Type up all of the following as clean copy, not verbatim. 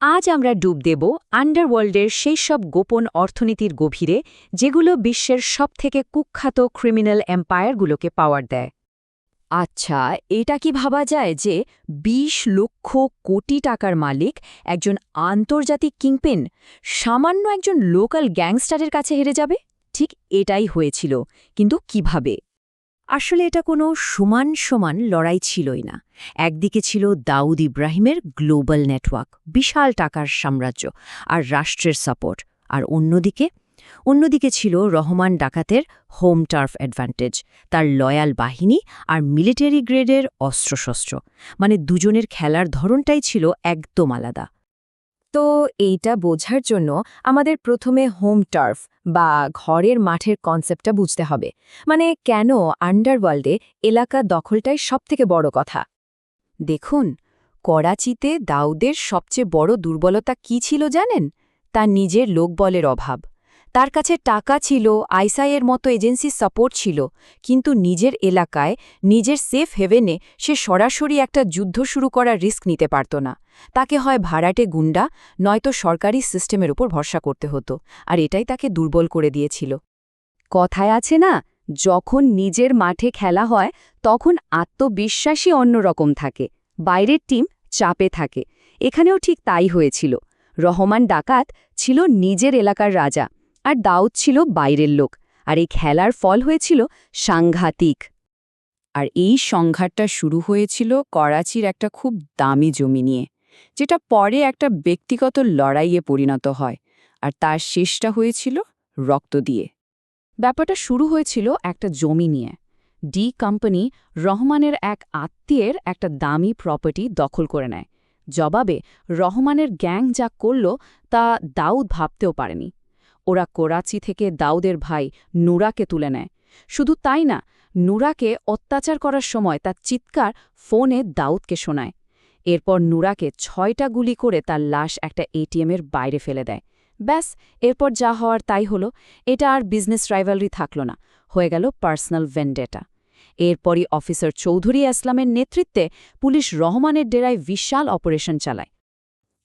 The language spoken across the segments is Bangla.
আজ আমরা ডুব দেব আন্ডারওয়ার্ল্ডের সেই সব গোপন অর্থনীতির গভীরে যেগুলো বিশ্বের সবথেকে কুখ্যাত ক্রিমিনাল এম্পায়ারগুলোকে পাওয়ার দেয়। আচ্ছা, এটা কি ভাবা যায় যে ২০ লক্ষ কোটি টাকার মালিক একজন আন্তর্জাতিক কিংপিন সামান্য একজন লোকাল গ্যাংস্টারের কাছে হেরে যাবে? ঠিক এটাই হয়েছিল, কিন্তু কিভাবে? আসলে এটা কোনো সমান সমান লড়াই ছিলই না। একদিকে ছিল দাউদ ইব্রাহিমের গ্লোবাল নেটওয়ার্ক, বিশাল টাকার সাম্রাজ্য আর রাষ্ট্রের সাপোর্ট, আর অন্যদিকে ছিল রহমান ডাকাতের হোম টার্ফ অ্যাডভান্টেজ, তার লয়াল বাহিনী আর মিলিটারি গ্রেডের অস্ত্রশস্ত্র। মানে দুজনের খেলার ধরনটাই ছিল একদম আলাদা। তো এইটা বোঝার জন্য আমাদের প্রথমে হোম টার্ফ বা ঘরের মাঠের কনসেপ্টটা বুঝতে হবে। মানে কেন আন্ডারওয়ার্ল্ডে এলাকা দখলটাই সবথেকে বড় কথা। দেখুন, করাচিতে দাউদের সবচেয়ে বড় দুর্বলতা কি ছিল জানেন? তার নিজের লোকবলের অভাব। তার কাছে টাকা ছিল, আইএসআইয়ের মতো এজেন্সির সাপোর্ট ছিল, কিন্তু নিজের এলাকায়, নিজের সেফ হেভেনে সে সরাসরি একটা যুদ্ধ শুরু করার রিস্ক নিতে পারত না। তাকে হয় ভাড়াটে গুন্ডা, নয়তো সরকারি সিস্টেমের উপর ভরসা করতে হতো, আর এটাই তাকে দুর্বল করে দিয়েছিল। কথায় আছে না, যখন নিজের মাঠে খেলা হয় তখন আত্মবিশ্বাসী অন্যরকম থাকে, বাইরের টিম চাপে থাকে। এখানেও ঠিক তাই হয়েছিল। রহমান ডাকাত ছিল নিজের এলাকার রাজা, আর দাউদ ছিল বাইরের লোক, আর এই খেলার ফল হয়েছিল সাংঘাতিক। আর এই সংঘাতটা শুরু হয়েছিল করাচির একটা খুব দামি জমি নিয়ে, যেটা পরে একটা ব্যক্তিগত লড়াইয়ে পরিণত হয়, আর তার শেষটা হয়েছিল রক্ত দিয়ে। ব্যাপারটা শুরু হয়েছিল একটা জমি নিয়ে। ডি কোম্পানি রহমানের এক আত্মীয়ের একটা দামি প্রপার্টি দখল করে নেয়। জবাবে রহমানের গ্যাং যা করল তা দাউদ ভাবতেও পারেনি। ওরা করাচি থেকে দাউদের ভাই নুরাকে তুলে নেয়। শুধু তাই না, নুরাকে অত্যাচার করার সময় তার চিৎকার ফোনে দাউদকে শোনায়। এরপর নুরাকে ৬টা গুলি করে তার লাশ একটা এটিএমের বাইরে ফেলে দেয়। ব্যাস, এরপর যা হওয়ার তাই হলো। এটা আর বিজনেস রাইভালরি থাকল না, হয়ে গেল পার্সোনাল ভেন্ডেটা। এরপরই অফিসার চৌধুরী আসলামের নেতৃত্বে পুলিশ রহমানের ডেরায় বিশাল অপারেশন চালায়।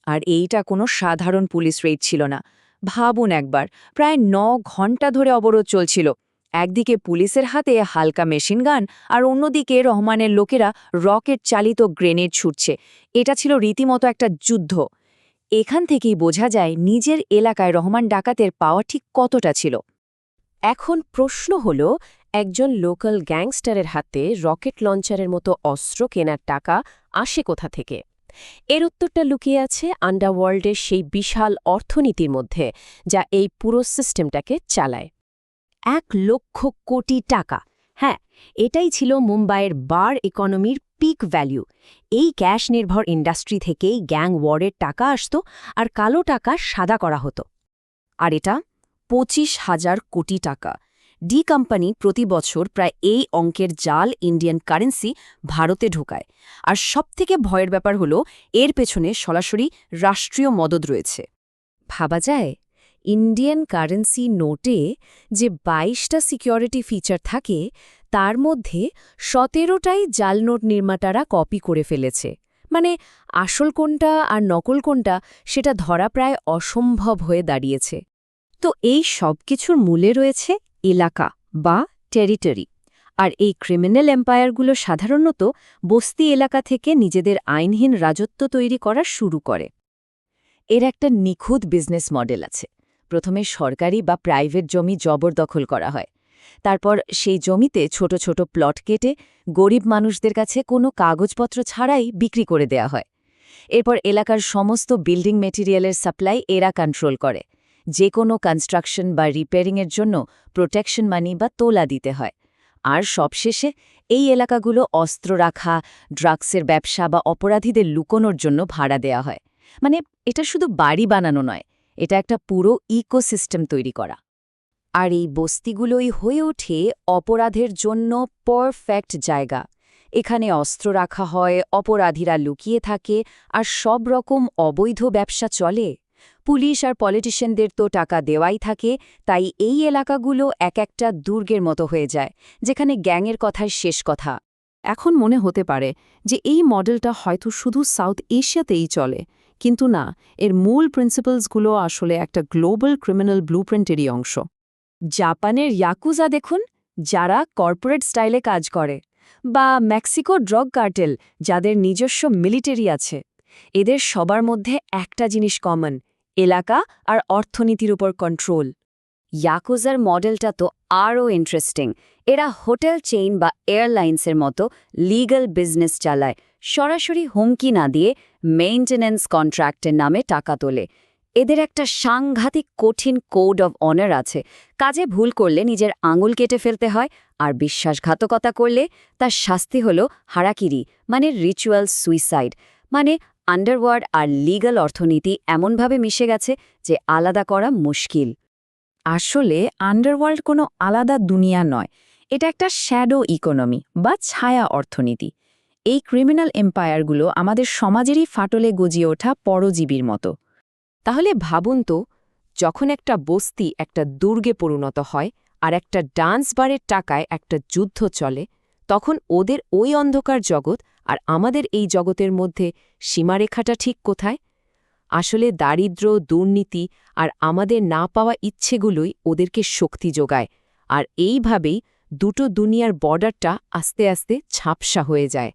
আর এইটা কোনো সাধারণ পুলিশ রেড ছিল না। ভাবুন একবার, প্রায় ৯ ঘণ্টা ধরে অবরোধ চলছিল। একদিকে পুলিশের হাতে হালকা মেশিনগান, আর অন্যদিকে রহমানের লোকেরা রকেট চালিত গ্রেনেড ছুটছে। এটা ছিল রীতিমতো একটা যুদ্ধ। এখান থেকেই বোঝা যায় নিজের এলাকায় রহমান ডাকাতের পাওয়া ঠিক কতটা ছিল। এখন প্রশ্ন হল, একজন লোকাল গ্যাংস্টারের হাতে রকেট লঞ্চারের মতো অস্ত্র কেনার টাকা আসে কোথা থেকে? এর উত্তরটা লুকিয়ে আছে আন্ডারওয়ার্ল্ডের সেই বিশাল অর্থনীতির মধ্যে, যা এই পুরো সিস্টেমটাকে চালায়। ১,০০,০০০ কোটি টাকা। হ্যাঁ, এটাই ছিল মুম্বাইয়ের বার ইকোনমির পিক ভ্যালু। এই ক্যাশ নির্ভর ইন্ডাস্ট্রি থেকেই গ্যাং ওয়ারের টাকা আসত, আর কালো টাকা সাদা করা হতো। আর এটা ২৫,০০০ কোটি টাকা। ডি কোম্পানি প্রতি বছর প্রায় এই অঙ্কের জাল ইন্ডিয়ান কারেন্সি ভারতে ঢোকায়। আর সবথেকে ভয়ের ব্যাপার হলো, এর পেছনে সরাসরি রাষ্ট্রীয় মদদ রয়েছে। ভাবা যায়, ইন্ডিয়ান কারেন্সি নোটে যে ২২টা সিকিউরিটি ফিচার থাকে, তার মধ্যে ১৭টাই জাল নোট নির্মাতারা কপি করে ফেলেছে। মানে আসল কোনটা আর নকল কোনটা সেটা ধরা প্রায় অসম্ভব হয়ে দাঁড়িয়েছে। তো এই সব কিছুর মূলে রয়েছে এলাকা বা টেরিটরি। আর এই ক্রিমিনাল এম্পায়ারগুলো সাধারণত বস্তি এলাকা থেকে নিজেদের আইনহীন রাজত্ব তৈরি করা শুরু করে। এর একটা নিখুঁত বিজনেস মডেল আছে। প্রথমে সরকারি বা প্রাইভেট জমি জবরদখল করা হয়। তারপর সেই জমিতে ছোট ছোট প্লট কেটে গরিব মানুষদের কাছে কোনো কাগজপত্র ছাড়াই বিক্রি করে দেয়া হয়। এরপর এলাকার সমস্ত বিল্ডিং মেটেরিয়ালের সাপ্লাই এরা কন্ট্রোল করে। যে কোনো কনস্ট্রাকশন বা রিপেয়ারিংয়ের জন্য প্রোটেকশন মানি বা তোলা দিতে হয়। আর সবশেষে এই এলাকাগুলো অস্ত্র রাখা, ড্রাগসের ব্যবসা বা অপরাধীদের লুকোনোর জন্য ভাড়া দেয়া হয়। মানে এটা শুধু বাড়ি বানানো নয়, এটা একটা পুরো ইকোসিস্টেম তৈরি করা। আর এই বস্তিগুলোই হয়ে ওঠে অপরাধের জন্য পারফেক্ট জায়গা। এখানে অস্ত্র রাখা হয়, অপরাধীরা লুকিয়ে থাকে, আর সব রকম অবৈধ ব্যবসা চলে। পুলিশ আর পলিটিশিয়ানদের তো টাকা দেওয়াই থাকে, তাই এই এলাকাগুলো এক একটা দুর্গের মতো হয়ে যায়, যেখানে গ্যাংয়ের কথায় শেষ কথা। এখন মনে হতে পারে যে এই মডেলটা হয়তো শুধু সাউথ এশিয়াতেই চলে, কিন্তু না, এর মূল প্রিন্সিপালসগুলো আসলে একটা গ্লোবাল ক্রিমিনাল ব্লুপ্রিন্টেরই অংশ। জাপানের ইয়াকুজা দেখুন, যারা কর্পোরেট স্টাইলে কাজ করে, বা মেক্সিকো ড্রাগ কার্টেল, যাদের নিজস্ব মিলিটারি আছে। এদের সবার মধ্যে একটা জিনিস কমন: এলাকা আর অর্থনীতির উপর কন্ট্রোল। ইয়াকুজার মডেলটা তো আরও ইন্টারেস্টিং। এরা হোটেল চেইন বা এয়ারলাইন্সের মতো লিগ্যাল বিজনেস চালায়, সরাসরি হুমকি না দিয়ে মেইনটেন্যান্স কন্ট্রাক্টের নামে টাকা তোলে। এদের একটা সাংঘাতিক কঠিন কোড অফ অনার আছে। কাজে ভুল করলে নিজের আঙুল কেটে ফেলতে হয়, আর বিশ্বাসঘাতকতা করলে তার শাস্তি হল হারাকিরি, মানে রিচুয়াল সুইসাইড। মানে আন্ডারওয়ার্ল্ড আর লিগ্যাল অর্থনীতি এমনভাবে মিশে গেছে যে আলাদা করা মুশকিল। আসলে আন্ডারওয়ার্ল্ড কোনো আলাদা দুনিয়া নয়, এটা একটা শ্যাডো ইকোনমি বা ছায়া অর্থনীতি। এই ক্রিমিনাল এম্পায়ারগুলো আমাদের সমাজেরই ফাটলে গজিয়ে ওঠা পরজীবীর মতো। তাহলে ভাবুন তো, যখন একটা বস্তি একটা দুর্গে পরিণত হয় আর একটা ডান্স বারের টাকায় একটা যুদ্ধ চলে, তখন ওদের ওই অন্ধকার জগৎ আর আমাদের এই জগতের মধ্যে সীমারেখাটা ঠিক কোথায়? আসলে দারিদ্র্য, দুর্নীতি আর আমাদের না পাওয়া ইচ্ছেগুলোই ওদেরকে শক্তি যোগায়, আর এইভাবেই দুটো দুনিয়ার বর্ডারটা আস্তে আস্তে ঝাপসা হয়ে যায়।